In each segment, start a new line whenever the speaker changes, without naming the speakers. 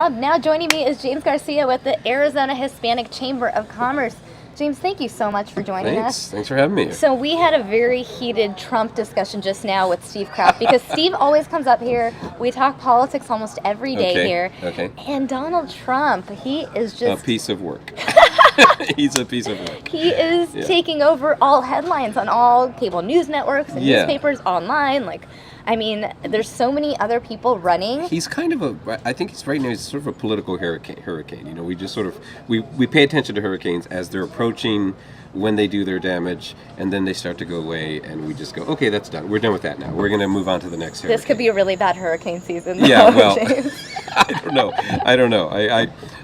Now joining me is James Garcia with the Arizona Hispanic Chamber of Commerce. James, thank you so much for joining us.
Thanks for having me.
So we had a very heated Trump discussion just now with Steve Kraft because Steve always comes up here. We talk politics almost every day here.
Okay.
And Donald Trump, he is just...
a piece of work. He's a piece of work.
He is taking over all headlines on all cable news networks and newspapers online. I mean, there's so many other people running.
He's kind of I think he's right now, he's sort of a political hurricane. You know, we just sort of, we pay attention to hurricanes as they're approaching, when they do their damage, and then they start to go away, and we just go, okay, that's done. We're done with that now. We're going to move on to the next hurricane.
This could be a really bad hurricane season, though,
yeah, well,
James.
I don't know.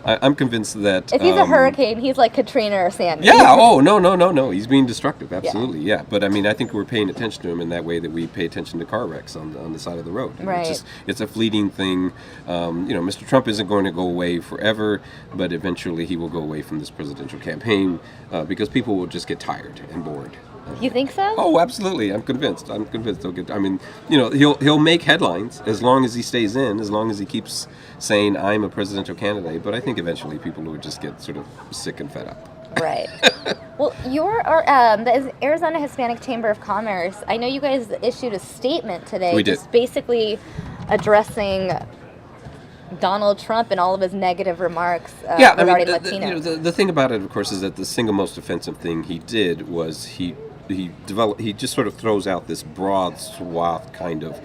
I'm convinced that...
If he's a hurricane, he's like Katrina or Sandy.
Yeah, oh, no. He's being destructive, absolutely, yeah. But, I mean, I think we're paying attention to him in that way that we pay attention to car wrecks on the side of the road.
Right.
It's a fleeting thing. Mr. Trump isn't going to go away forever, but eventually he will go away from this presidential campaign because people will just get tired and bored.
You think so?
Oh, absolutely. I'm convinced. He'll get. I mean, he'll make headlines as long as he stays in, as long as he keeps saying I'm a presidential candidate. But I think eventually people will just get sort of sick and fed up.
Right. Well, the Arizona Hispanic Chamber of Commerce, I know you guys issued a statement today.
We did.
Just basically addressing Donald Trump and all of his negative remarks regarding Latinos.
The thing about it, of course, is that the single most offensive thing he did was he just sort of throws out this broad swath kind of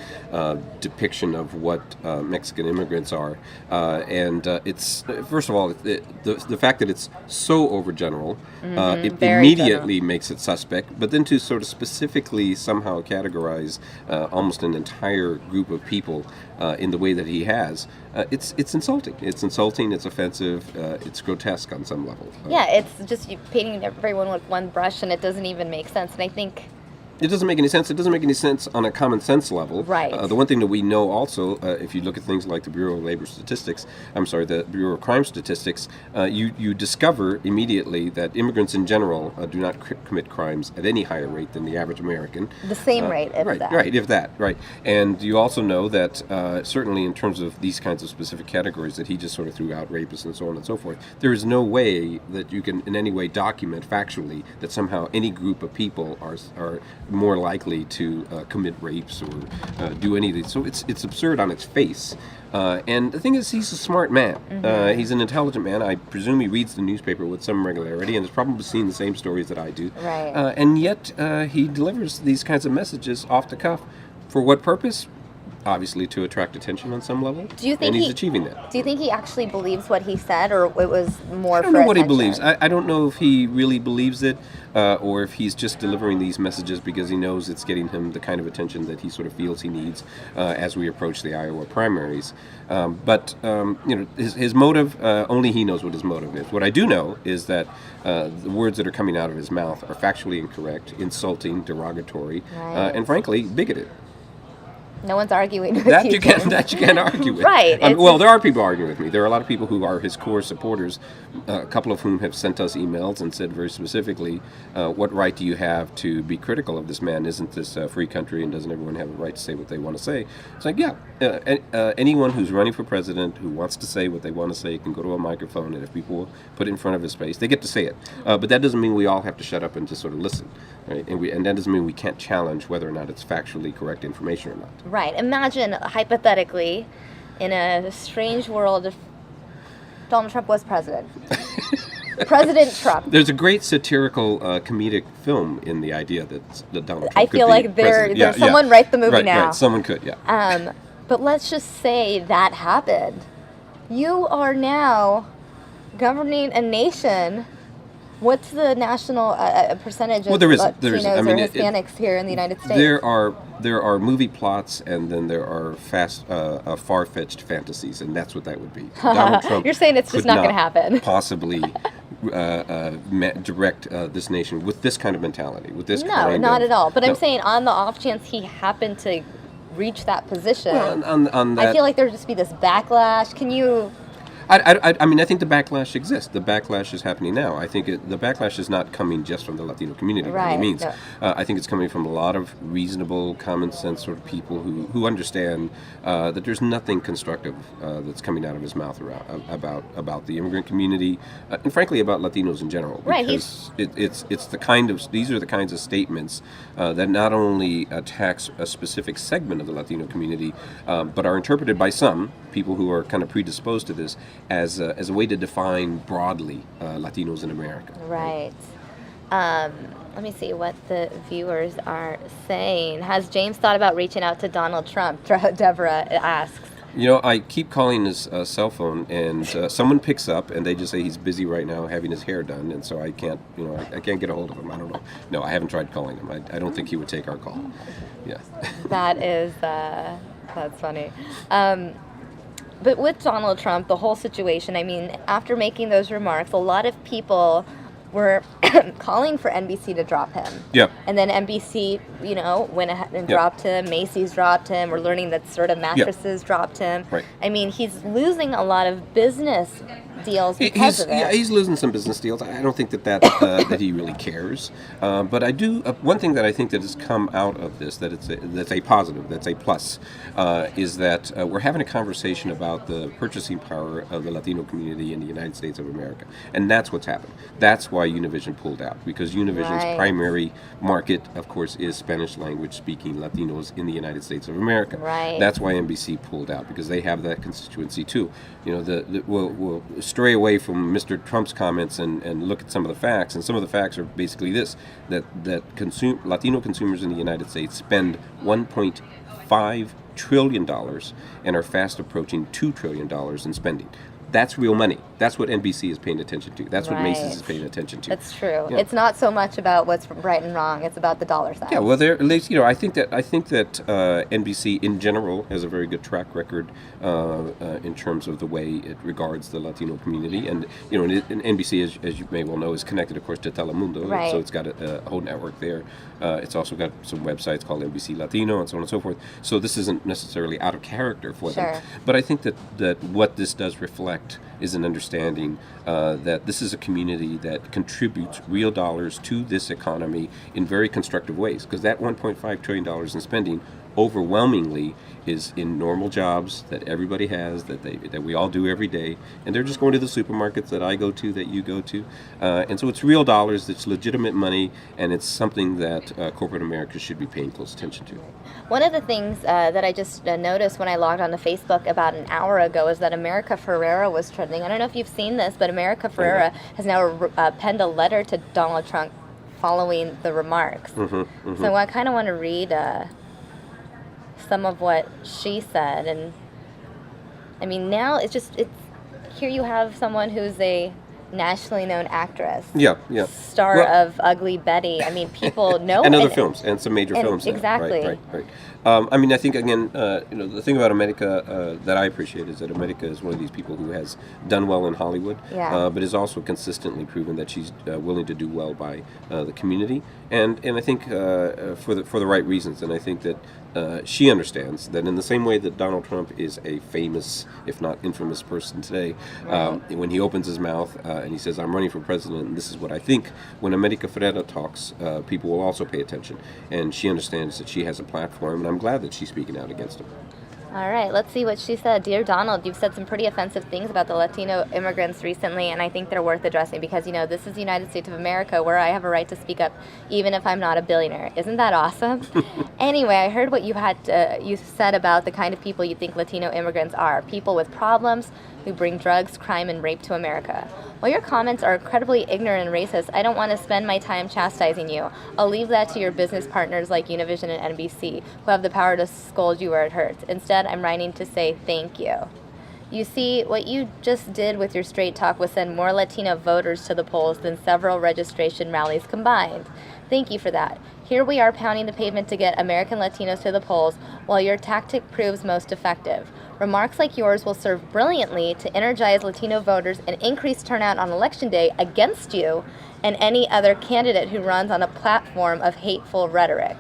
depiction of what Mexican immigrants are, and it's, first of all, the fact that it's so overgeneral, it immediately makes it suspect. But then to sort of specifically somehow categorize almost an entire group of people in the way that he has, it's insulting. It's insulting. It's offensive. It's grotesque on some level.
Yeah, it's just you painting everyone with one brush, and it doesn't even make sense. And I think
it doesn't make any sense. It doesn't make any sense on a common sense level.
Right.
The one thing that we know also, if you look at things like the Bureau of Labor Statistics, the Bureau of Crime Statistics, you discover immediately that immigrants in general do not commit crimes at any higher rate than the average American.
The same rate, if that.
Right, if that, right. And you also know that certainly in terms of these kinds of specific categories that he just sort of threw out, rapists and so on and so forth, there is no way that you can in any way document factually that somehow any group of people are more likely to commit rapes or do any of these. So it's absurd on its face. And the thing is, he's a smart man. He's an intelligent man. I presume he reads the newspaper with some regularity and has probably seen the same stories that I do.
Right.
And yet he delivers these kinds of messages off the cuff. For what purpose? Obviously to attract attention on some level.
Do you think
he's achieving that?
Do you think he actually believes what he said, or it was more for
I don't know what he
attention?
believes. I don't know if he really believes it, or if he's just delivering these messages because he knows it's getting him the kind of attention that he sort of feels he needs as we approach the Iowa primaries. But his motive, only he knows what his motive is. What I do know is that the words that are coming out of his mouth are factually incorrect, insulting, derogatory, and frankly, bigoted.
No one's arguing with
that
you.
You can't argue with.
Right.
There are people arguing with me. There are a lot of people who are his core supporters, a couple of whom have sent us emails and said very specifically, what right do you have to be critical of this man? Isn't this a free country, and doesn't everyone have a right to say what they want to say? It's like, anyone who's running for president who wants to say what they want to say can go to a microphone, and if people put it in front of his face, they get to say it. But that doesn't mean we all have to shut up and just sort of listen. Right? And that doesn't mean we can't challenge whether or not it's factually correct information or not.
Right. Imagine, hypothetically, in a strange world, if Donald Trump was president. President Trump.
There's a great satirical comedic film in the idea that Donald Trump
I feel like there's someone write the movie now.
Right, someone could, yeah.
But let's just say that happened. You are now governing a nation. What's the national percentage of Latinos or Hispanics here in the United States?
There are movie plots, and then there are far-fetched fantasies, and that's what that would be. Donald Trump.
You're saying it's just not going to happen.
Possibly direct this nation with this kind of mentality, with this kind of...
No, not at all. But I'm saying on the off chance he happened to reach that position,
on that,
I feel like there would just be this backlash. Can you...
I mean, I think the backlash exists. The backlash is happening now. I think the backlash is not coming just from the Latino community by any means. No. I think it's coming from a lot of reasonable, common sense sort of people who understand that there's nothing constructive that's coming out of his mouth about the immigrant community, and frankly about Latinos in general. Because these are the kinds of statements that not only attacks a specific segment of the Latino community, but are interpreted by some people who are kind of predisposed to this as a way to define broadly Latinos in America.
Right. Let me see what the viewers are saying. Has James thought about reaching out to Donald Trump? Deborah asks.
You know, I keep calling his cell phone, and someone picks up, and they just say he's busy right now having his hair done, and so I can't, I can't get a hold of him. I don't know. No, I haven't tried calling him. I don't think he would take our call. Yeah.
That is, that's funny. But with Donald Trump, the whole situation, I mean, after making those remarks, a lot of people were calling for NBC to drop him.
Yeah.
And then NBC, went ahead and dropped him. Macy's dropped him. We're learning that sort of mattresses dropped him.
Right.
I mean, he's losing a lot of business deals because of it.
Yeah, he's losing some business deals. I don't think that he really cares. But I do. One thing that I think that has come out of this, that's a positive, that's a plus, is that we're having a conversation about the purchasing power of the Latino community in the United States of America, and that's what's happened. That's why Univision pulled out, because Univision's primary market, of course, is Spanish language speaking Latinos in the United States of America.
Right.
That's why NBC pulled out, because they have that constituency too. We'll stray away from Mr. Trump's comments and look at some of the facts, and some of the facts are basically this: that Latino consumers in the United States spend $1.5 trillion and are fast approaching $2 trillion in spending. That's real money. That's what NBC is paying attention to. That's what Macy's is paying attention to.
That's true. Yeah. It's not so much about what's right and wrong. It's about the dollar sign.
Yeah. Well, at least I think that NBC in general has a very good track record in terms of the way it regards the Latino community, and and NBC, as you may well know, is connected, of course, to Telemundo.
Right.
So it's got a whole network there. It's also got some websites called NBC Latino and so on and so forth. So this isn't necessarily out of character for them. But I think that what this does reflect is an understanding that this is a community that contributes real dollars to this economy in very constructive ways, because that $1.5 trillion in spending overwhelmingly is in normal jobs that everybody has, that we all do every day, and they're just going to the supermarkets that I go to, that you go to, and so it's real dollars, it's legitimate money, and it's something that corporate America should be paying close attention to.
One of the things that I just noticed when I logged onto Facebook about an hour ago is that America Ferrera was trending. I don't know if you've seen this, but America Ferrera has now penned a letter to Donald Trump following the remarks. So I kind of want to read some of what she said, and I mean, now it's here you have someone who's a nationally known actress, star of Ugly Betty. I mean, people know
and other films, and some major films.
Exactly.
Right. I mean, I think again, the thing about America that I appreciate is that America is one of these people who has done well in Hollywood, but is also consistently proven that she's willing to do well by the community, and I think for the right reasons. And I think that she understands that in the same way that Donald Trump is a famous, if not infamous, person today, when he opens his mouth and he says, "I'm running for president, and this is what I think," when America Ferrera talks, people will also pay attention, and she understands that she has a platform, and I'm glad that she's speaking out against him.
All right, let's see what she said. Dear Donald, you've said some pretty offensive things about the Latino immigrants recently, and I think they're worth addressing because, this is the United States of America where I have a right to speak up even if I'm not a billionaire. Isn't that awesome? Anyway, I heard what you said about the kind of people you think Latino immigrants are, people with problems who bring drugs, crime, and rape to America. While your comments are incredibly ignorant and racist, I don't want to spend my time chastising you. I'll leave that to your business partners like Univision and NBC, who have the power to scold you where it hurts. Instead, I'm writing to say thank you. You see, what you just did with your straight talk was send more Latino voters to the polls than several registration rallies combined. Thank you for that. Here we are pounding the pavement to get American Latinos to the polls, while your tactic proves most effective. Remarks like yours will serve brilliantly to energize Latino voters and increase turnout on Election Day against you and any other candidate who runs on a platform of hateful rhetoric.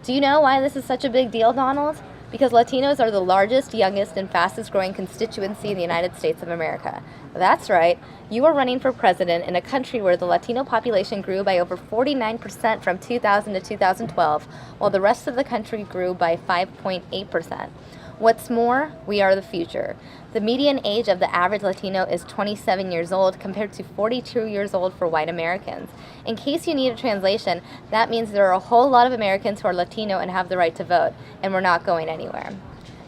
Do you know why this is such a big deal, Donald? Because Latinos are the largest, youngest, and fastest growing constituency in the United States of America. That's right, you are running for president in a country where the Latino population grew by over 49% from 2000 to 2012, while the rest of the country grew by 5.8%. What's more, we are the future. The median age of the average Latino is 27 years old compared to 42 years old for white Americans. In case you need a translation, that means there are a whole lot of Americans who are Latino and have the right to vote, and we're not going anywhere.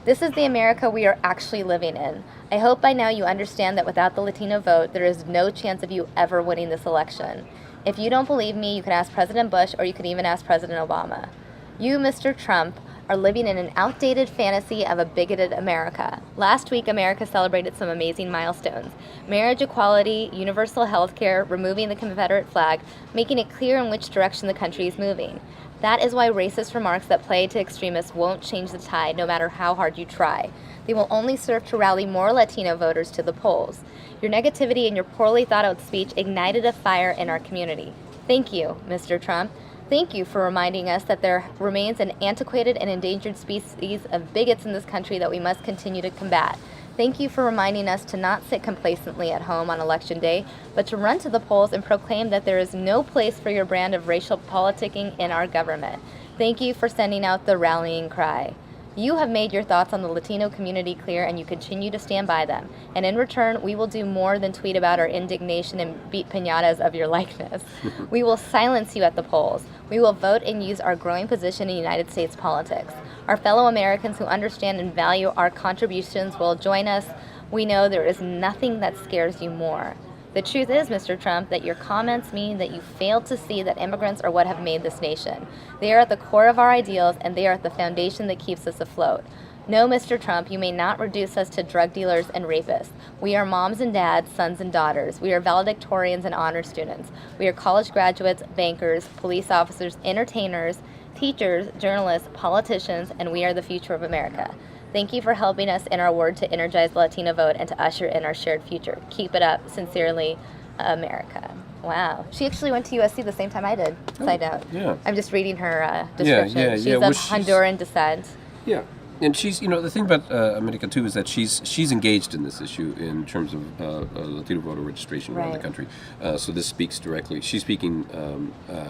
This is the America we are actually living in. I hope by now you understand that without the Latino vote, there is no chance of you ever winning this election. If you don't believe me, you can ask President Bush or you can even ask President Obama. You, Mr. Trump, are living in an outdated fantasy of a bigoted America. Last week, America celebrated some amazing milestones. Marriage equality, universal health care, removing the Confederate flag, making it clear in which direction the country is moving. That is why racist remarks that play to extremists won't change the tide no matter how hard you try. They will only serve to rally more Latino voters to the polls. Your negativity and your poorly thought out speech ignited a fire in our community. Thank you, Mr. Trump. Thank you for reminding us that there remains an antiquated and endangered species of bigots in this country that we must continue to combat. Thank you for reminding us to not sit complacently at home on Election Day, but to run to the polls and proclaim that there is no place for your brand of racial politicking in our government. Thank you for sending out the rallying cry. You have made your thoughts on the Latino community clear and you continue to stand by them. And in return, we will do more than tweet about our indignation and beat piñatas of your likeness. We will silence you at the polls. We will vote and use our growing position in United States politics. Our fellow Americans who understand and value our contributions will join us. We know there is nothing that scares you more. The truth is, Mr. Trump, that your comments mean that you failed to see that immigrants are what have made this nation. They are at the core of our ideals, and they are at the foundation that keeps us afloat. No, Mr. Trump, you may not reduce us to drug dealers and rapists. We are moms and dads, sons and daughters. We are valedictorians and honor students. We are college graduates, bankers, police officers, entertainers, teachers, journalists, politicians, and we are the future of America. Thank you for helping us in our word to energize the Latino vote and to usher in our shared future. Keep it up. Sincerely, America. Wow. She actually went to USC the same time I did. Side note.
Yeah.
I'm just reading her description.
Yeah.
She's
Well,
of Honduran descent.
Yeah. And she's, the thing about America, too, is that she's engaged in this issue in terms of Latino voter registration around the country. So this speaks directly. She's speaking,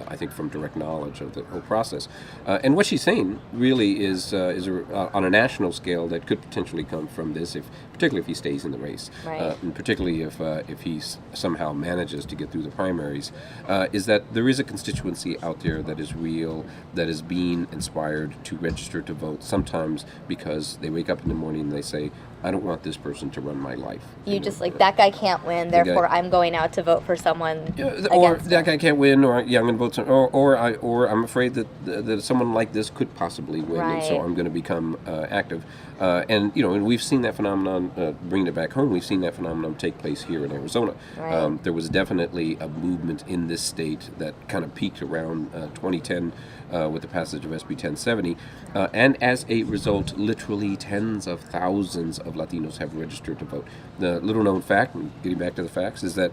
I think, from direct knowledge of the whole process. And what she's saying really is on a national scale that could potentially come from this, particularly if he stays in the race, and particularly if he somehow manages to get through the primaries, is that there is a constituency out there that is real, that is being inspired to register to vote, sometimes because they wake up in the morning and they say, I don't want this person to run my life.
You just that guy can't win, therefore I'm going out to vote for someone
or that guy can't win, or I'm going to vote, or I'm afraid that someone like this could possibly win, and so I'm going to become active. And we've seen that phenomenon, bringing it back home, we've seen that phenomenon take place here in Arizona. There was definitely a movement in this state that kind of peaked around 2010 with the passage of SB 1070, and as a result, literally tens of thousands of Latinos have registered to vote. The little known fact, and getting back to the facts, is that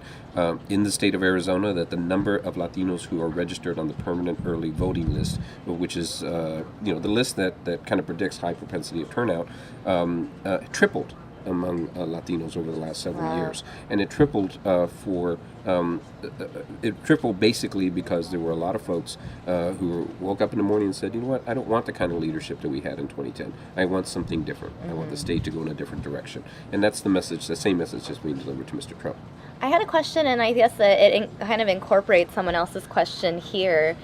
in the state of Arizona, that the number of Latinos who are registered on the permanent early voting list, which is the list that kind of predicts high propensity of turnout, tripled among Latinos over the last several years, and it tripled it tripled basically because there were a lot of folks who woke up in the morning and said, you know what, I don't want the kind of leadership that we had in 2010. I want something different. I want the state to go in a different direction, and that's the message. The same message that's being delivered to Mr. Trump.
I had a question, and I guess that it kind of incorporates someone else's question here.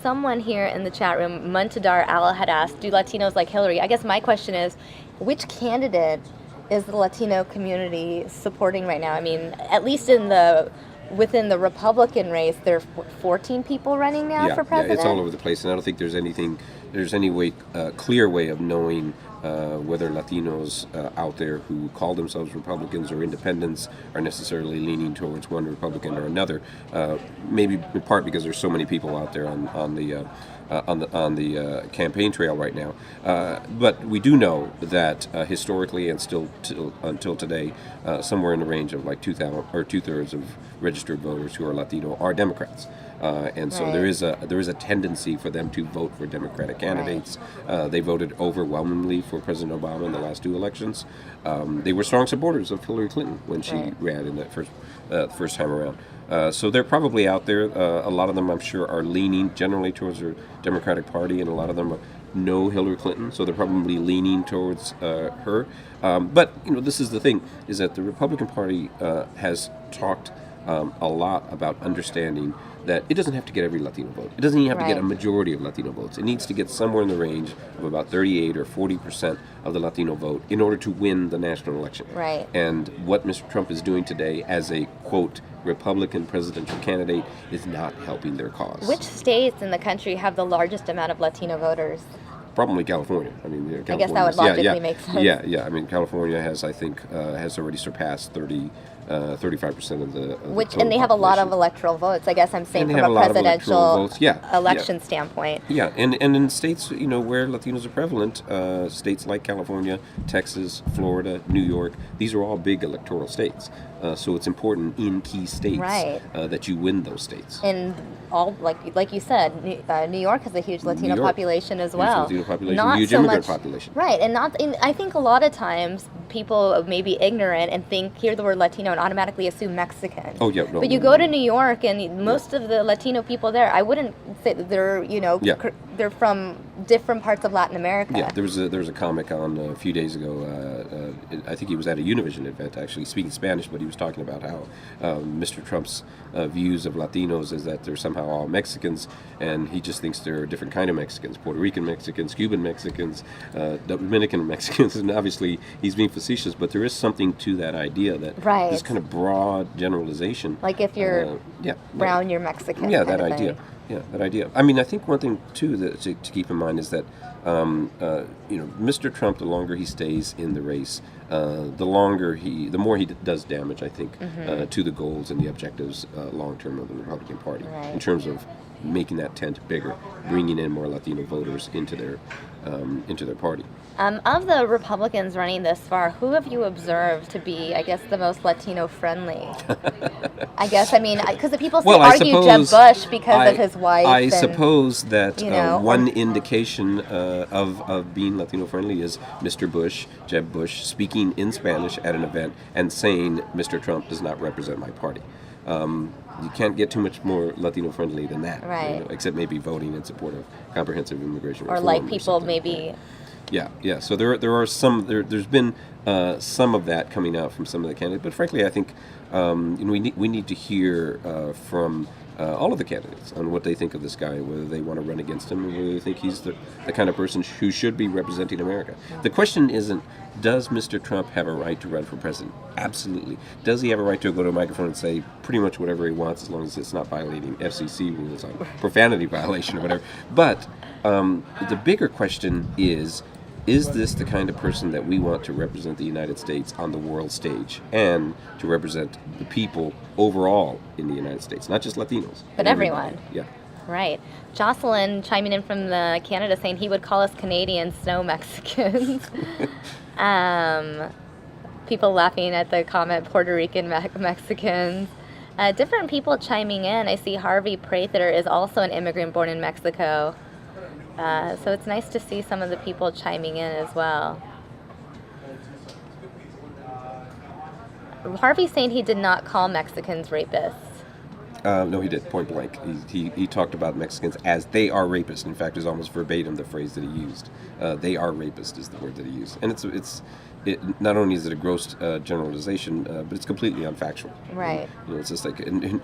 Someone here in the chat room, Muntadar Al, had asked, do Latinos like Hillary? I guess my question is, which candidate is the Latino community supporting right now? I mean, at least within the Republican race, there are 14 people running now for president?
Yeah, it's all over the place, and I don't think there's any clear way of knowing whether Latinos out there who call themselves Republicans or independents are necessarily leaning towards one Republican or another. Maybe in part because there's so many people out there on the campaign trail right now. But we do know that historically and still until today, somewhere in the range of like 2/3 of registered voters who are Latino are Democrats. And so there is a tendency for them to vote for Democratic candidates. They voted overwhelmingly for President Obama in the last two elections. They were strong supporters of Hillary Clinton when she ran in that first time around. So they're probably out there. A lot of them, I'm sure, are leaning generally towards the Democratic Party, and a lot of them know Hillary Clinton, so they're probably leaning towards her. But this is the thing: is that the Republican Party has talked a lot about understanding that it doesn't have to get every Latino vote. It doesn't even have to get a majority of Latino votes. It needs to get somewhere in the range of about 38 or 40% of the Latino vote in order to win the national election.
Right.
And what Mr. Trump is doing today as a, quote, Republican presidential candidate is not helping their cause.
Which states in the country have the largest amount of Latino voters?
Probably California. I mean, California.
I guess that would logically make sense.
Yeah. I mean, California has, I think, has already surpassed 35% of the
and they have a lot of electoral votes. I guess I'm saying from a presidential election standpoint.
Yeah, and in states where Latinos are prevalent, states like California, Texas, Florida, New York, these are all big electoral states. So it's important in key states that you win those states.
And all like you said, New York has a huge Latino population as well.
Huge Latino population, huge immigrant population.
Right, and I think a lot of times people may be ignorant and hear the word Latino and automatically assume Mexican.
Oh yeah,
but you go to New York and most of the Latino people there, I wouldn't say that they're they're from different parts of Latin America.
Yeah, there was a comic on a few days ago. I think he was at a Univision event actually speaking Spanish, but he was talking about how Mr. Trump's views of Latinos is that they're somehow all Mexicans, and he just thinks there are different kind of Mexicans: Puerto Rican Mexicans, Cuban Mexicans, Dominican Mexicans, and obviously he's being facetious, but there is something to that idea that this kind of broad generalization.
Like if you're brown, you're Mexican.
Yeah, that idea. Yeah, that idea. I mean, I think one thing too that to keep in mind is that Mr. Trump, the longer he stays in the race, the more he does damage, I think, to the goals and the objectives long term of the Republican Party in terms of making that tent bigger, bringing in more Latino voters into their party.
Of the Republicans running this far, who have you observed to be, I guess, the most Latino friendly? I guess, I mean, because the people argue Jeb Bush because of his wife.
I suppose that one indication of being Latino friendly is Mr. Bush, Jeb Bush, speaking in Spanish at an event and saying Mr. Trump does not represent my party. You can't get too much more Latino friendly than that, except maybe voting in support of comprehensive immigration reform.
Or like people maybe.
Yeah. So there are some. There's been some of that coming out from some of the candidates, but frankly, I think we need to hear from all of the candidates on what they think of this guy, whether they want to run against him, or whether they think he's the kind of person who should be representing America. The question isn't, does Mr. Trump have a right to run for president? Absolutely. Does he have a right to go to a microphone and say pretty much whatever he wants as long as it's not violating FCC rules on profanity violation or whatever? But the bigger question is this the kind of person that we want to represent the United States on the world stage and to represent the people overall in the United States, not just Latinos,
but everyone?
Yeah.
Right. Jocelyn chiming in from the Canada saying he would call us Canadians no Mexicans. People laughing at the comment Puerto Rican Mexicans. Different people chiming in. I see Harvey Prather is also an immigrant born in Mexico. So it's nice to see some of the people chiming in as well. Harvey's saying he did not call Mexicans rapists.
No, he did, point blank. He talked about Mexicans as they are rapists. In fact, it's almost verbatim the phrase that he used. They are rapists is the word that he used. And it not only is it a gross generalization, but it's completely unfactual.
Right.
It's just like, and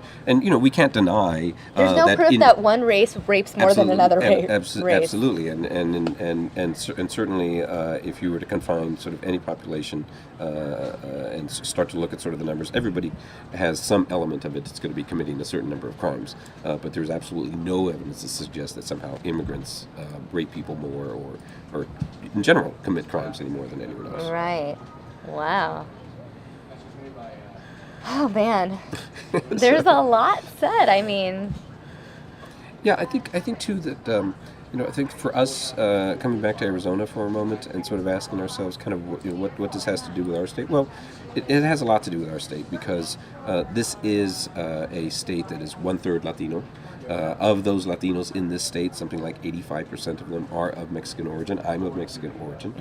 we can't deny.
There's no proof that one race rapes more than another race.
Absolutely, and certainly, if you were to confine sort of any population and start to look at sort of the numbers, everybody has some element of it that's going to be committing a certain number of crimes. But there's absolutely no evidence to suggest that somehow immigrants rape people more or in general, commit crimes any more than anyone else.
Right. Wow. Oh, man. There's a lot said. I mean...
Yeah, I think too that I think for us coming back to Arizona for a moment and sort of asking ourselves kind of what this has to do with our state. Well, it has a lot to do with our state because this is a state that is 1/3 Latino. Of those Latinos in this state, something like 85% of them are of Mexican origin. I'm of Mexican origin,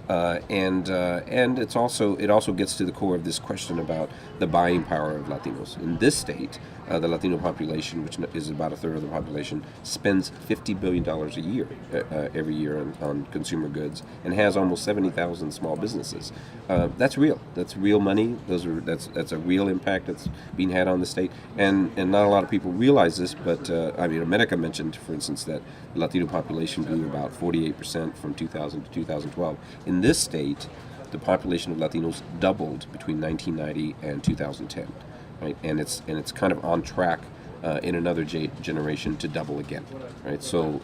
right.
And it also gets to the core of this question about the buying power of Latinos in this state. The Latino population, which is about 1/3 of the population, spends $50 billion a year every year on consumer goods and has almost 70,000 small businesses. That's real. That's real money. That's a real impact that's being had on the state, and not a lot of people realize this, but America mentioned, for instance, that the Latino population grew about 48% from 2000 to 2012. In this state, the population of Latinos doubled between 1990 and 2010, right? And it's kind of on track in another generation to double again, right? So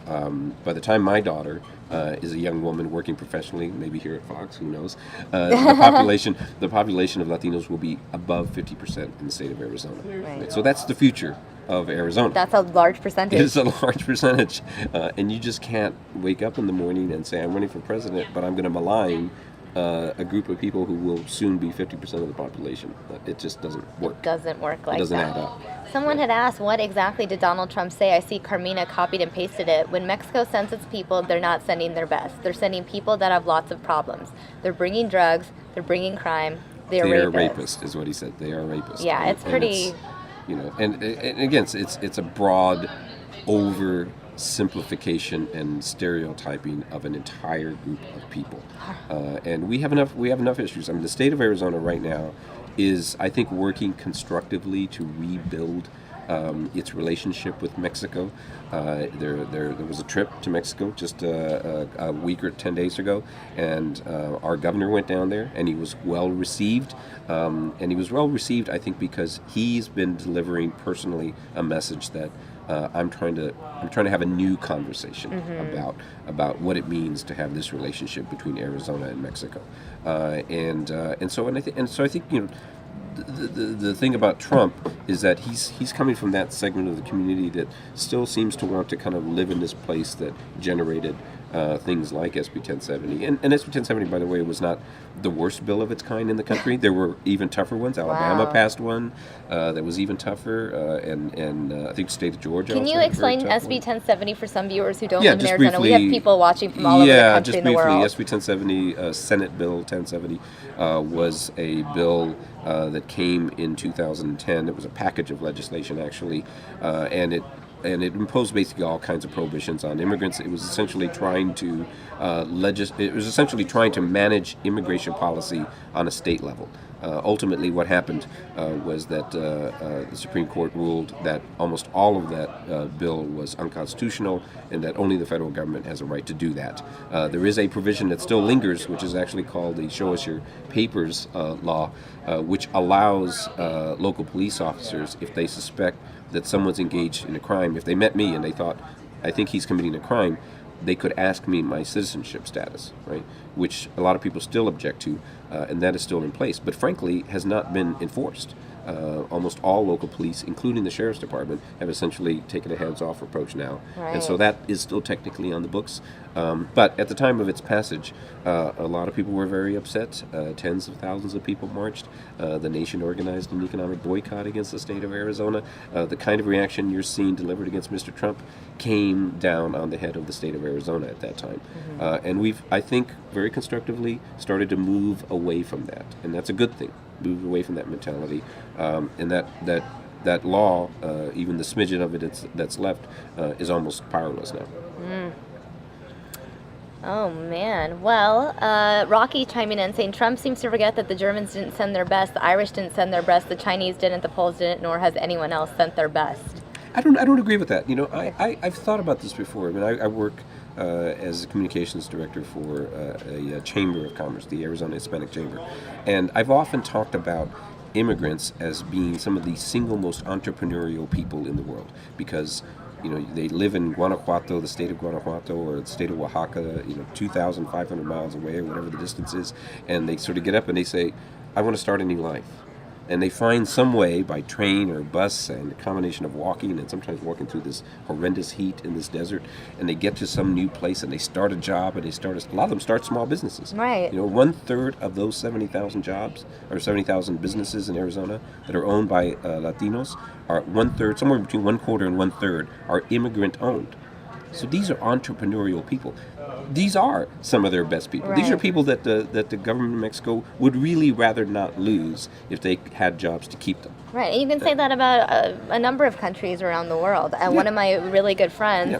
by the time my daughter is a young woman working professionally, maybe here at Fox, who knows, the population of Latinos will be above 50% in the state of Arizona. Right? So that's the future of Arizona.
That's a large percentage.
It is a large percentage, and you just can't wake up in the morning and say, I'm running for president, but I'm going to malign a group of people who will soon be 50% of the population. It just doesn't work.
It doesn't work like that.
It doesn't add up.
Someone had asked, what exactly did Donald Trump say? I see Carmina copied and pasted it. When Mexico sends its people, they're not sending their best. They're sending people that have lots of problems. They're bringing drugs. They're bringing crime. They are
rapists, is what he said. They are rapists.
Yeah, it's pretty...
And again, it's a broad oversimplification and stereotyping of an entire group of people, and we have enough issues. I mean, the state of Arizona right now is, I think, working constructively to rebuild its relationship with Mexico. There was a trip to Mexico just a week or 10 days ago, and our governor went down there, and he was well received. I think, because he's been delivering personally a message that I'm trying to have a new conversation about what it means to have this relationship between Arizona and Mexico, so I think the thing about Trump is that he's coming from that segment of the community that still seems to want to kind of live in this place that generated things like SB 1070. And SB 1070, by the way, was not the worst bill of its kind in the country. There were even tougher ones. Alabama passed one that was even tougher, and I think the state of Georgia.
Can you explain SB 1070 for some viewers who don't live in Arizona? We have people watching from all over the country and the world.
Yeah, just briefly, SB 1070, Senate Bill 1070, was a bill that came in 2010. It was a package of legislation, actually, and it imposed basically all kinds of prohibitions on immigrants. It was essentially trying to manage immigration policy on a state level. Ultimately, what happened was that the Supreme Court ruled that almost all of that bill was unconstitutional, and that only the federal government has a right to do that. There is a provision that still lingers, which is actually called the Show Us Your Papers law, which allows local police officers, if they suspect that someone's engaged in a crime, if they met me and they thought, I think he's committing a crime, they could ask me my citizenship status, right? Which a lot of people still object to, and that is still in place, but frankly has not been enforced. Almost all local police, including the sheriff's department, have essentially taken a hands-off approach now. Right. And so that is still technically on the books. But at the time of its passage, a lot of people were very upset. Tens of thousands of people marched. The nation organized an economic boycott against the state of Arizona. The kind of reaction you're seeing delivered against Mr. Trump came down on the head of the state of Arizona at that time. And we've, I think, very constructively started to move away from that. And that's a good thing. Move away from that mentality, and that law, even the smidgen of it that's left, is almost powerless now.
Oh man. Well, Rocky chiming in saying Trump seems to forget that the Germans didn't send their best, the Irish didn't send their best, the Chinese didn't, the Poles didn't, nor has anyone else sent their best.
I don't agree with that. I've thought about this before. I mean, I work as a communications director for a chamber of commerce, the Arizona Hispanic Chamber, and I've often talked about immigrants as being some of the single most entrepreneurial people in the world, because they live in Guanajuato, the state of Guanajuato, or the state of Oaxaca, 2,500 miles away, or whatever the distance is, and they sort of get up and they say, I want to start a new life. And they find some way by train or bus and a combination of walking and sometimes walking through this horrendous heat in this desert, and they get to some new place and they start a job, and a lot of them start small businesses.
Right.
1/3 of those 70,000 jobs or 70,000 businesses in Arizona that are owned by Latinos are 1/3, somewhere between 1/4 and 1/3 are immigrant owned. So these are entrepreneurial people. These are some of their best people.
Right.
These are people that the government of Mexico would really rather not lose if they had jobs to keep them.
Right, and you can say that about a number of countries around the world. One of my really good friends,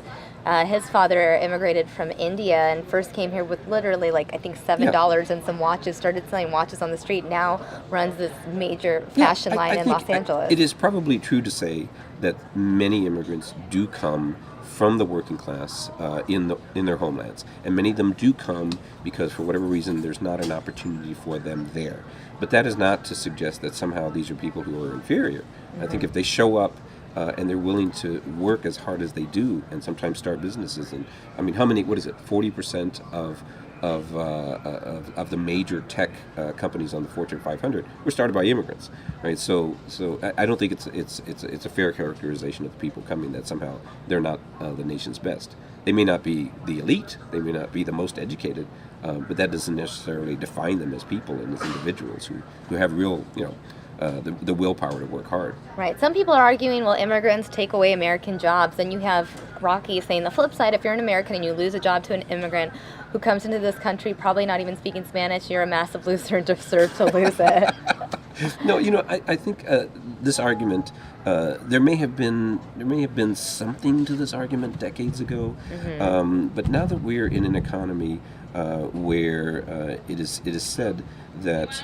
his father immigrated from India and first came here with literally I think $7 and some watches, started selling watches on the street, now runs this major fashion line in Los Angeles.
It is probably true to say that many immigrants do come from the working class in their homelands, and many of them do come because for whatever reason there's not an opportunity for them there. But that is not to suggest that somehow these are people who are inferior. I think if they show up and they're willing to work as hard as they do, and sometimes start businesses, and how many? What is it? 40% of the major tech companies on the Fortune 500 were started by immigrants, right? So I don't think it's a fair characterization of the people coming that somehow they're not the nation's best. They may not be the elite, they may not be the most educated, but that doesn't necessarily define them as people and as individuals who have real, the willpower to work hard.
Right. Some people are arguing, well, immigrants take away American jobs. Then you have Rocky saying the flip side, if you're an American and you lose a job to an immigrant who comes into this country probably not even speaking Spanish, you're a massive loser and deserve to lose it.
No, I think this argument, there may have been something to this argument decades ago, but now that we're in an economy where it is said that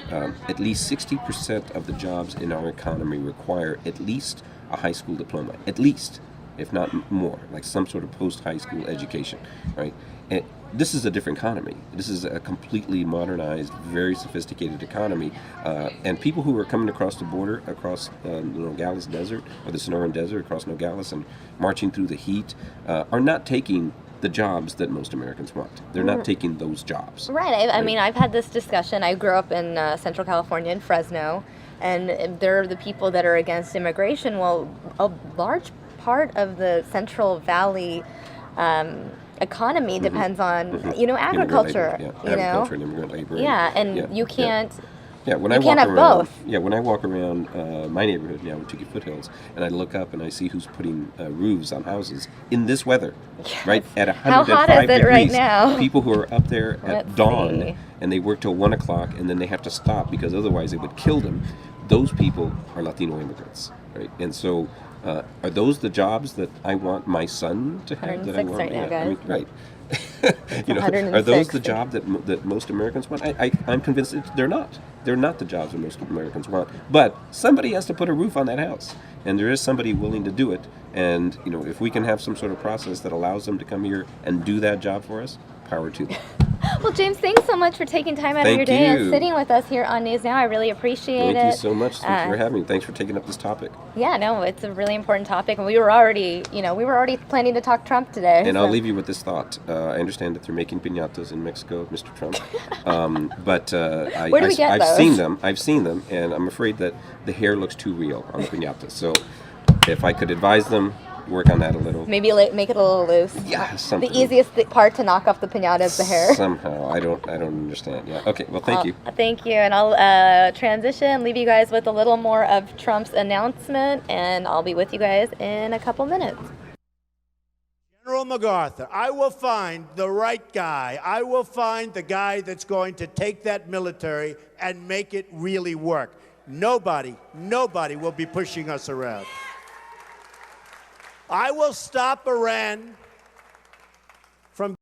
at least 60% of the jobs in our economy require at least a high school diploma, at least, if not more, like some sort of post-high school education, right? And this is a different economy. This is a completely modernized, very sophisticated economy, and people who are coming across the border, across the Nogales Desert or the Sonoran Desert, across Nogales, and marching through the heat, are not taking the jobs that most Americans want. They're not taking those jobs.
Right. I mean, I've had this discussion. I grew up in Central California, in Fresno, and there are the people that are against immigration. Well, a large part of the Central Valley economy depends on, agriculture.
Agriculture and immigrant labor.
Yeah, and you can't.
Yeah, when
you
I
can't
walk
have
around,
both.
Yeah, when I walk around my neighborhood now in Tukey Foothills, and I look up and I see who's putting roofs on houses in this weather, right at 105
How hot is it
degrees.
right now?
People who are up there at
Let's
dawn
see.
and they work till 1 o'clock, and then they have to stop because otherwise they would kill them. Those people are Latino immigrants, right? And so, are those the jobs that I want my son to have? That I
106
want?
right now, guys.
Right. Are those the job that most Americans want? I'm convinced they're not. They're not the jobs that most Americans want. But somebody has to put a roof on that house, and there is somebody willing to do it. And if we can have some sort of process that allows them to come here and do that job for us, power to them.
Well, James, thanks so much for taking time out of your day and sitting with us here on News Now. I really appreciate it.
Thank you so much. Thanks for having me. Thanks for taking up this topic.
Yeah, no, it's a really important topic, and we were already planning to talk Trump today.
And I'll leave you with this thought. I understand that they're making piñatas in Mexico, Mr. Trump, but
Where do we get those?
I've seen them, and I'm afraid that the hair looks too real on the piñatas. So, if I could advise them, work on that a little.
Maybe make it a little loose.
Yeah, something.
The easiest part to knock off the piñata is the hair.
Somehow, I don't understand. Yeah. Okay. Well, thank you.
Thank you, and I'll transition, leave you guys with a little more of Trump's announcement, and I'll be with you guys in a couple minutes.
General MacArthur, I will find the right guy. I will find the guy that's going to take that military and make it really work. Nobody will be pushing us around. I will stop Iran